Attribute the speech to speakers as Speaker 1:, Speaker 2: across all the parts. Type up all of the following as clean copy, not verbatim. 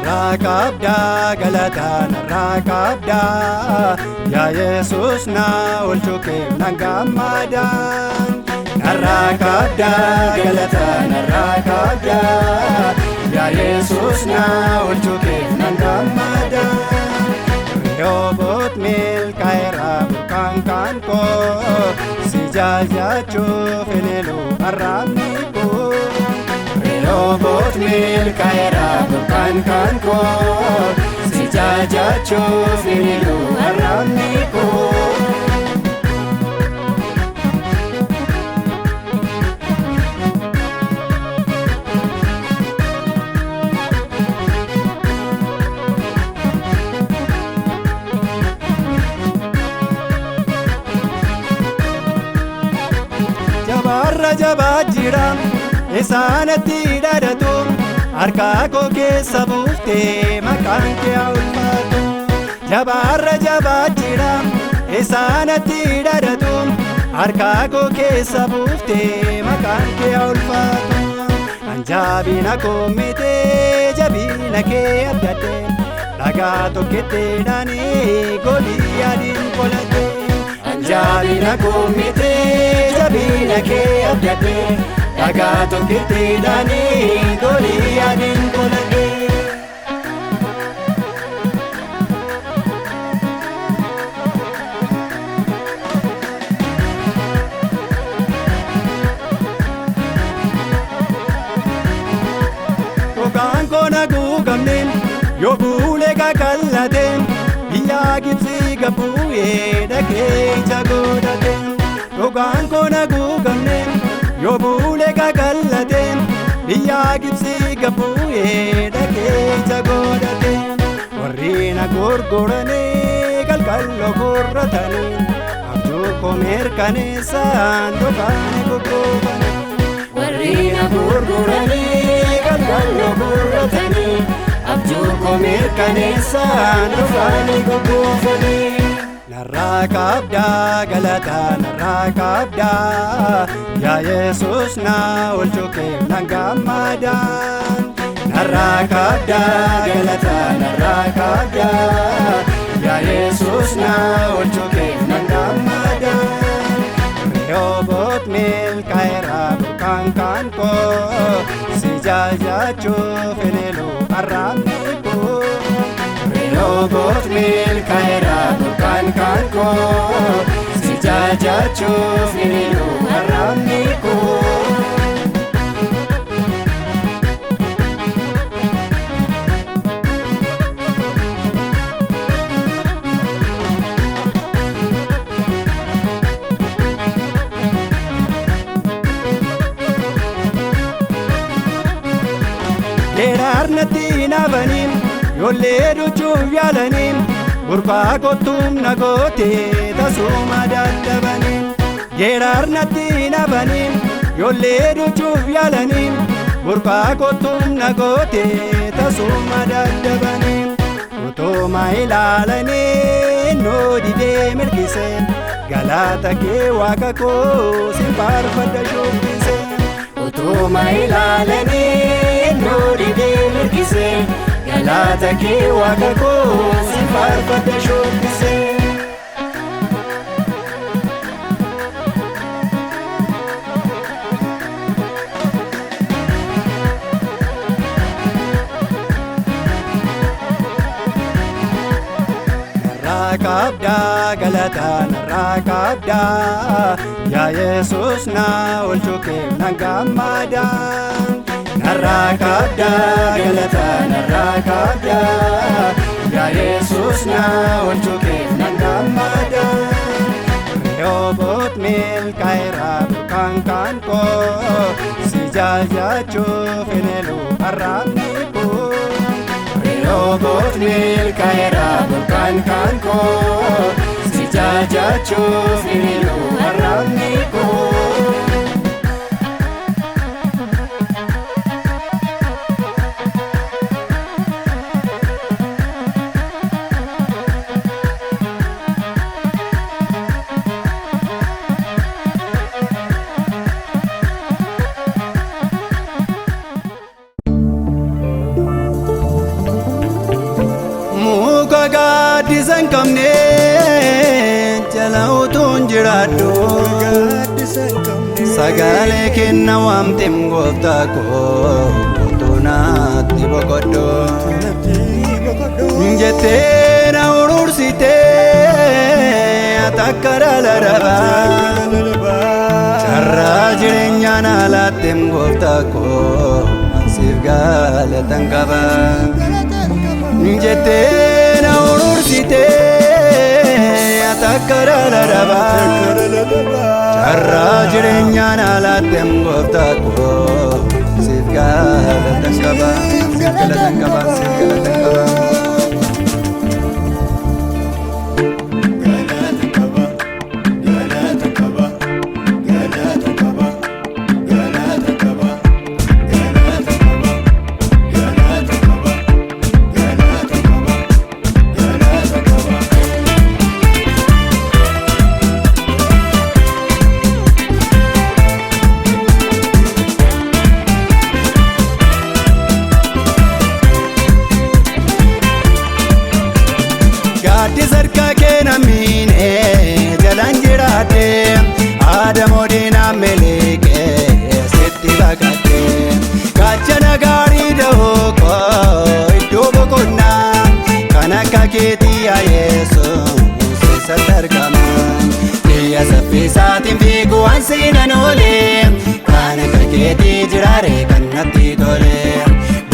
Speaker 1: narraa qabdaa galataa narraa qabdaa yaa Yesuus na oolchuu keef nan gammada. Narraa qabdaa galataa narraa qabdaa yaa Yesuus na oolchuu keef nan gammada. Rehoboot milkaa'eera burqaan kan koo si jaajachuuf hililu arrabni koo. Rehoboot milkaa'eera burqaan kan koo si jaajachuuf hililu arrabni koo. Jabaarra jabaa jira isaanatti dhadhatu harkaa koo keessa buuftee maqaan kee haa ulfaatu. Jabaarra jabaa jira isaanatti dhadhatu harkaa koo keessa buuftee maqaan kee haa ulfaatu. Anjaabina koo mitee jabina kee abdattee dhagaa tokkitteedhaan Goliyaadin qolatte. Anjaabina koo mitee jabina kee abdattee dhagaa tokkitteedhaan Goliyaadin qolatte. Gogaan koo haguugamne yoo fuulee kakallate biyyaa Gibxii gabbu'ee dhaqee ija godhate. Gogaan koo haguugamne yoo fuulee kakallate biyyaa Gibxii gabbu'ee dhaqee ija godhate. Warri na gurguranii qalqalloo gurratanii abjuu koo mirkaneessaan dhugaanii gugguufanii. Warri na gurguranii qalqalloo gurratanii abjuu koo mirkaneessaan dhugaanii gugguufanii. Narraa qabdaa galataa narraa qabdaa yaa Yesuus na oolchuu keef nan gammada. Narraa qabdaa galataa narraa qabdaa yaa Yesuus na oolchuu keef nan gammada. Rehoboot milkaa'eera burqaan kan koo si jaajachuuf hililu arrabni koo. Rehoboot milkaa'eera burqaan kan koo si jaajachuuf hililu arrabni koo. Geerarnatti nabaniin yollee duchuuf yaalaniin gurbaa kottuum na gootee tasuma dadhabaniin. Geerarnatti nabaniin yollee duchuuf yaalaniin gurbaa kottuum na gootee tasuma dadhabaniin. Utuma ilaalanii noo didee mirkisee galata kee waaqa koo si faarfadha shuubbisee. Utuma ilaalanii noo didee mirkisee galata kee waaqa koo si faarfadha shuubbisee. Narraa qabdaa galataa narraa qabdaa yaa Yesuus na oolchuu keef nan gammada. Narraa qabdaa galataa narraa qabdaa yaa Yesuus na oolchuu keef nan gammada. Rehoboot milkaa'eera burqaan kan koo si jaajachuuf hililu arrabni koo. Rehoboot milkaa'eera burqaan kan koo si jaajachuuf hililu arrabni koo. gaaddisa hin qabne jala utuun jiraadhu sagalee kenna waamteem gooftaa koo utuu naatti boqodhu jettee na urursitee takka dhaladhabaa carraa jireenyaa na laatteem gooftaa koo siif galatan qaba jettee na urursitee takka dhaladhabaa carraa jireenyaa na laatteem gooftaa koo siif galatan qaba siif galatan qaba siif galatan qaba. Gaaddisa harka kee na miine jalaan jiraadhe Adamoo diinaa miliqee sitti baqadhe gaachana gaarii da'oo koo iddoo boqonnaa kan akka keetii yaa Yesuus eessatti argama biyya saffisaatiin fiiguu ansi nan oole kan akka keetii jiraare kan natti tole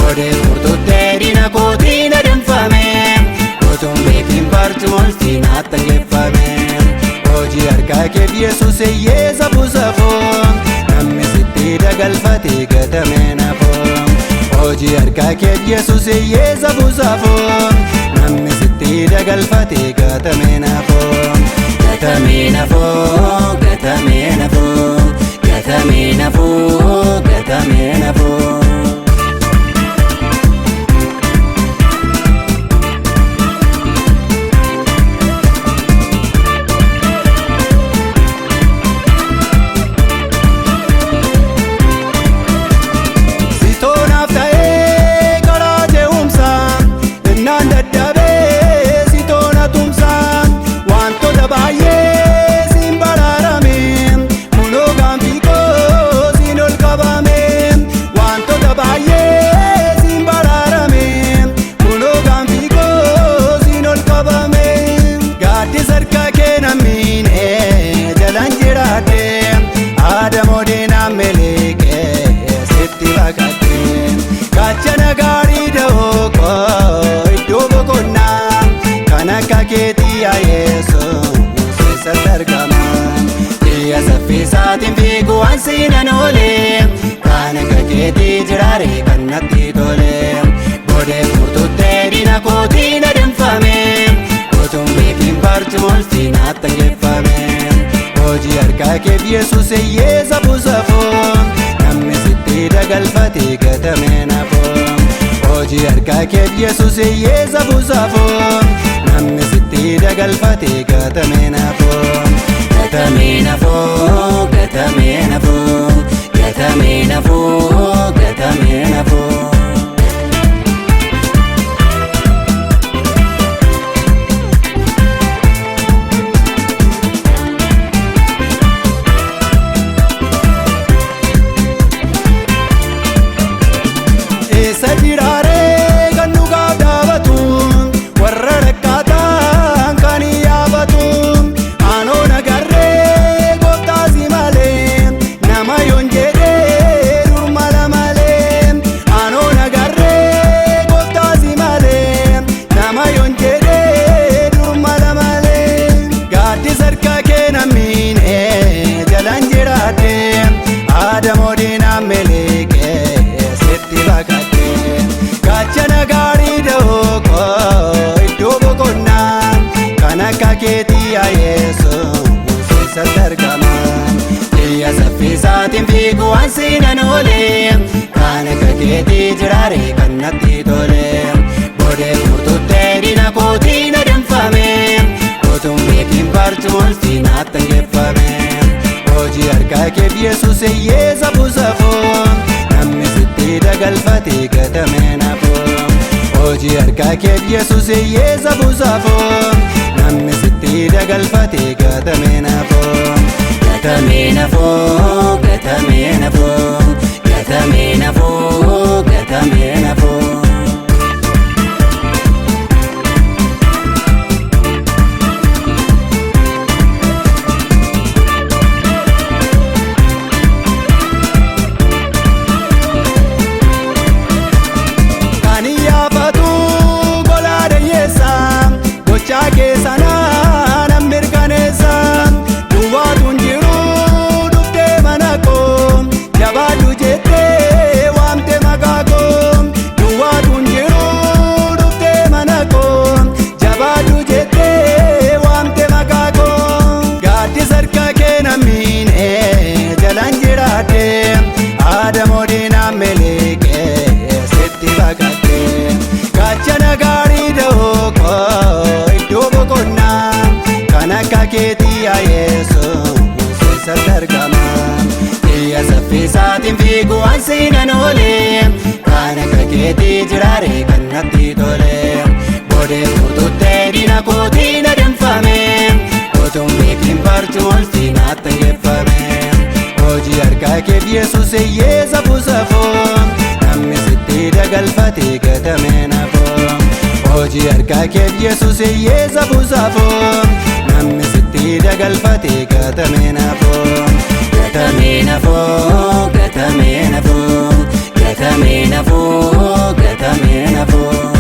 Speaker 1: bodee furtuttee diina kootii na danfame utuun beekin barcumolti naatti geeffame hojii harkaa kee Yesuus eeyyeessa buusafoo namni sitti dagalfate gatame nafoo hojii harkaa kee Yesuus eeyyeessa buusafoo namni sitti dagalfate gatame nafoo gatame nafoo gatame nafoo gatame nafoo gatame nafoo. Adamoo diinaa miliqee sitti baqadhe gaachana gaarii da'oo koo iddoo boqonnaa kan akka keetii yaa Yesuus eessatti argama biyya saffisaatiin fiiguu ansi nan oole kan akka keetii jiraare kan natti tole bodee furtuttee diina kootii na danfame utuun beekin barcumolti naatti geeffame hojii harkaa kee Yesuus eeyyeessa buusafoo namni sitti dagalfate gatame nafoo hojii harkaa kee Yesuus eeyyeessa buusafoo namni sitti dagalfate gatame nafoo gatame nafoo gatame nafoo gatame nafoo gatame nafoo. Eessa jiraaree kan dhugaaf dhaabatu warra rakkatan kan yaabatu aanoo nagarree gooftaasi malee nama yoon jedhee durmala malee aanoo nagarree gooftaasi malee nama yoon jedhee durmala malee gaaddisa harka kee na miine jalaan jiraadhe Adamoo diinaa miliqee sitti baqadhe gaachana gaarii da'oo koo iddoo boqonnaa kan akka keetii yaa Yesuus eessatti argama biyya saffisaatiin fiiguu ansi nan oole kan akka keetii jiraare kan natti tole bodee furtuttee diina kootii na danfame utuun beekin barcumolti naatti geeffame hojii harkaa kee Yesuus eeyyeessa buusafoo namni sitti dagalfate gatame nafoo hojii harkaa kee Yesuus hiyyeessa buusaafoo namni sitti dagalfatee gatamee nafoo gatamee nafoo gatamee nafoo gatamee nafoo gatamee nafoo. Keetii Yesuus keessatti argama iyya saffisaatiin fiiguu ansiinan oolee kan akka keetii jiraare kan natti tole boodee kututtee diina kootii na danfame otuun beekin barcuu olfi naatti geeffame hojii harkaa kee Yesuus hiyyeessa buusaafoo namni sitti dagalfatee gatamee nafoo hojii harkaa kee Yesuus hiyyeessa buusaafoo namni sitti dagalfatee gatamee nafoo gatamee nafoo gatamee nafoo gatamee nafoo gatamee nafoo.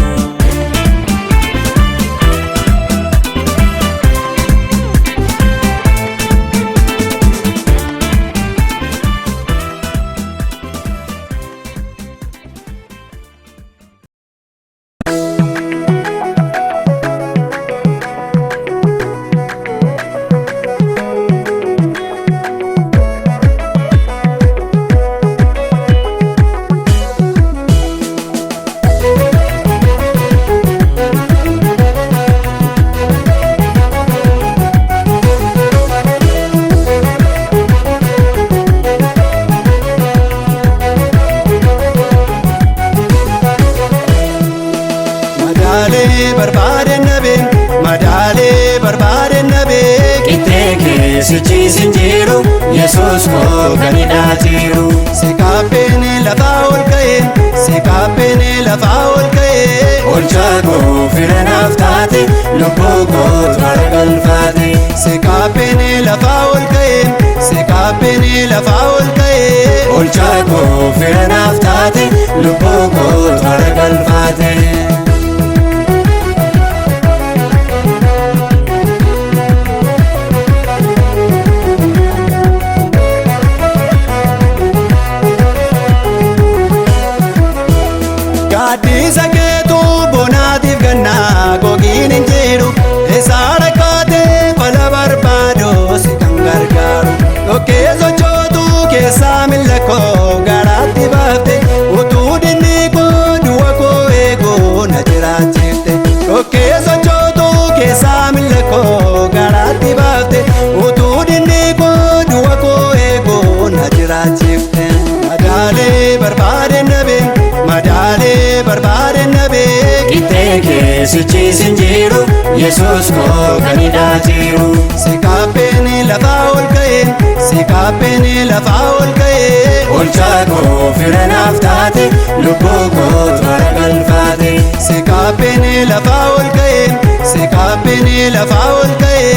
Speaker 2: Madaalee barbaade nabee qixxee keessichi sinjiru Yesuus koo kan hidhaatiru
Speaker 1: si kaabbeen lafaa ol ka'e si kaabbeen lafaa ol ka'e
Speaker 2: olchaa koo fira naaf taate lubbuu koo toora galfaate
Speaker 1: si kaabbeen lafaa ol ka'e si kaabbeen lafaa ol ka'e
Speaker 2: olchaa koo fira naaf taate lubbuu koo toora galfaate.
Speaker 1: Addisa keetu bonaatiif gannaa gogiin hin jiru isaa rakkaatee fala barbaadu si kan gargaaru dhokkee sochootu keessaa miila koo garaatti baafte utuu dinni koo du'a koo eeguu na jiraachifte dhokkee sochootu keessaa miila koo garaatti baafte utuu dinni koo du'a koo eeguu na jiraachifte madaalee barbaade nabee madaalee barbaade nabee
Speaker 2: qixxee keessichi sinjiru Yesuus koo kan hidhaatiru
Speaker 1: si kaabbeen lafaa ol ka'e si kaabbeen lafaa ol ka'e
Speaker 2: olchaa koo fira naaf taate lubbuu koo toora galfaate
Speaker 1: si kaabbeen lafaa ol ka'e si kaabbeen lafaa ol ka'e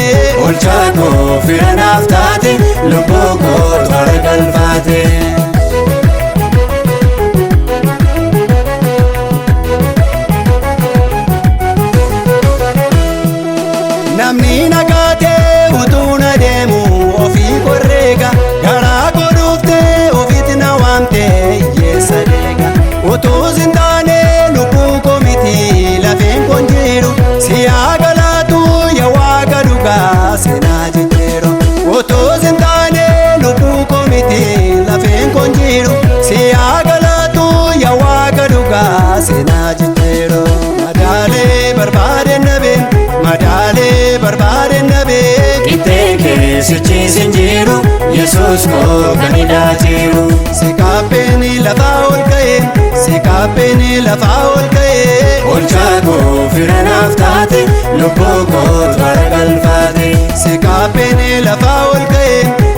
Speaker 2: olchaa koo fira naaf taate lubbuu koo toora galfaate.
Speaker 1: Namni nagaatee utuu na deemu ofii korreega garaa koo dhuftee ofiitti na waamtee hiyyeessa deega utuu sin taane lubbuu koo miti lafeen koon jiru si haa galaatu yaa waaqa dhugaa seenaa jijjiiru utuu sin taane lubbuu koo miti lafeen koon jiru si haa galaatu yaa waaqa dhugaa seenaa jijjiiru madaalee barbaade nabee madaalee barbaade nabee
Speaker 2: qixxee keessichi sinjiru Yesuus koo kan hidhaatiru
Speaker 1: si kaabbeen lafaa ol ka'e si kaabbeen lafaa ol ka'e
Speaker 2: Oolchaa koo fira naaf taate lubbuu kootu bara galfaate.
Speaker 1: Si kaabbeenee lafaa ol ka'e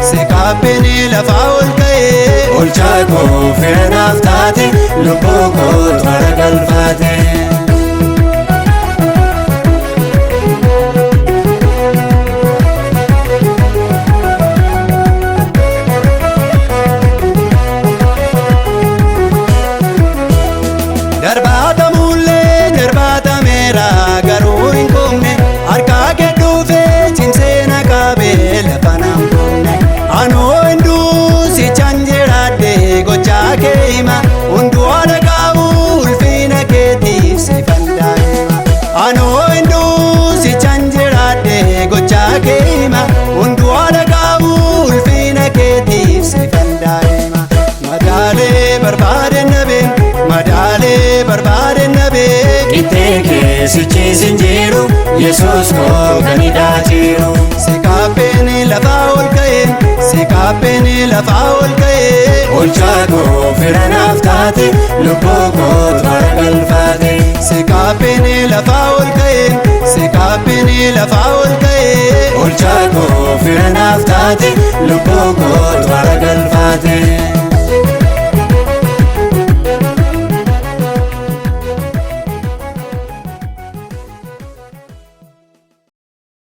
Speaker 1: si kaabbeenee lafaa ol ka'e.
Speaker 2: Oolchaa koo fira naaf taate lubbuu kootu bara galfaate.
Speaker 1: Darbaatamuullee darbaatameera garuu hin qubne harkaa kee dhuufee cimsee na qaabee lafa naan buune. Anoo hunduu sichaan jiraadhe gochaa kee hima hunduu haala qabu ulfina keetiif si fandaa'ima. Anoo hunduu sichaan jiraadhe gochaa kee hima hunduu haala qabu ulfina keetiif si fandaa'ima. Madaalee barbaade nabee madaalee barbaade nabee.
Speaker 2: Qixxee keessichi sin jiru Yesuus koo kan hidhaa jiru.
Speaker 1: Si kaabbeenee lafaa ol ka'e si kaabbeenee lafaa ol ka'e.
Speaker 2: Oolchaa koo fira naaf taate lubbuu kootu bara galfaate.
Speaker 1: Si kaabbeenee lafaa ol ka'e si kaabbeenee lafaa ol ka'e.
Speaker 2: Oolchaa koo fira naaf taate lubbuu kootu bara galfaate.